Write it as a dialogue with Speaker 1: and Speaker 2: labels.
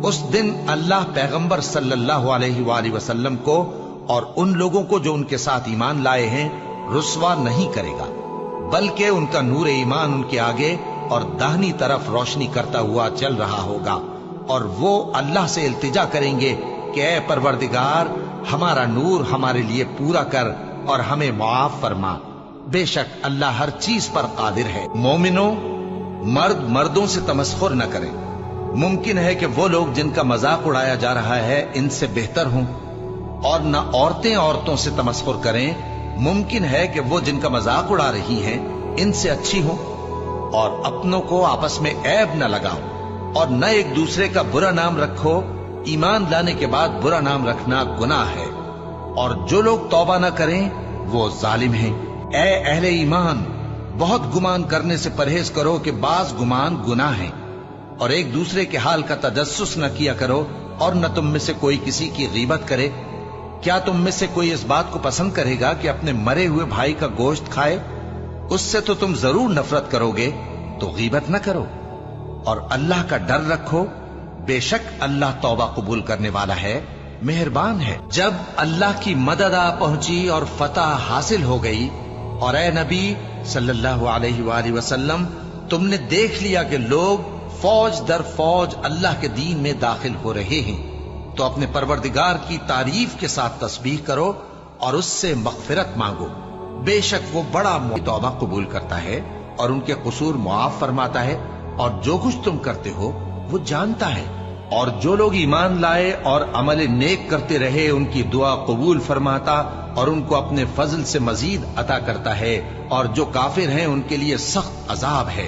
Speaker 1: اس دن اللہ پیغمبر صلی اللہ علیہ وآلہ وسلم کو اور ان لوگوں کو جو ان کے ساتھ ایمان لائے ہیں رسوا نہیں کرے گا، بلکہ ان کا نور ایمان ان کے آگے اور داہنی طرف روشنی کرتا ہوا چل رہا ہوگا، اور وہ اللہ سے التجا کریں گے کہ اے پروردگار ہمارا نور ہمارے لیے پورا کر اور ہمیں معاف فرما، بے شک اللہ ہر چیز پر قادر ہے۔ مومنوں، مرد مردوں سے تمسخر نہ کریں۔ ممکن ہے کہ وہ لوگ جن کا مذاق اڑایا جا رہا ہے ان سے بہتر ہوں، اور نہ عورتیں عورتوں سے تمسخر کریں، ممکن ہے کہ وہ جن کا مذاق اڑا رہی ہیں ان سے اچھی ہوں۔ اور اپنوں کو آپس میں عیب نہ لگاؤ، اور نہ ایک دوسرے کا برا نام رکھو، ایمان لانے کے بعد برا نام رکھنا گناہ ہے، اور جو لوگ توبہ نہ کریں وہ ظالم ہیں۔ اے اہل ایمان، بہت گمان کرنے سے پرہیز کرو کہ بعض گمان گناہ ہیں، اور ایک دوسرے کے حال کا تجسس نہ کیا کرو، اور نہ تم میں سے کوئی کسی کی غیبت کرے۔ کیا تم میں سے کوئی اس بات کو پسند کرے گا کہ اپنے مرے ہوئے بھائی کا گوشت کھائے؟ اس سے تو تم ضرور نفرت کرو گے، تو غیبت نہ کرو، اور اللہ کا ڈر رکھو، بے شک اللہ توبہ قبول کرنے والا ہے، مہربان ہے۔ جب اللہ کی مدد آ پہنچی اور فتح حاصل ہو گئی، اور اے نبی صلی اللہ علیہ وآلہ وسلم تم نے دیکھ لیا کہ لوگ فوج در فوج اللہ کے دین میں داخل ہو رہے ہیں، تو اپنے پروردگار کی تعریف کے ساتھ تسبیح کرو اور اس سے مغفرت مانگو، بے شک وہ بڑا توبہ قبول کرتا ہے اور ان کے قصور معاف فرماتا ہے، اور جو کچھ تم کرتے ہو وہ جانتا ہے۔ اور جو لوگ ایمان لائے اور عمل نیک کرتے رہے ان کی دعا قبول فرماتا اور ان کو اپنے فضل سے مزید عطا کرتا ہے، اور جو کافر ہیں ان کے لیے سخت عذاب ہے۔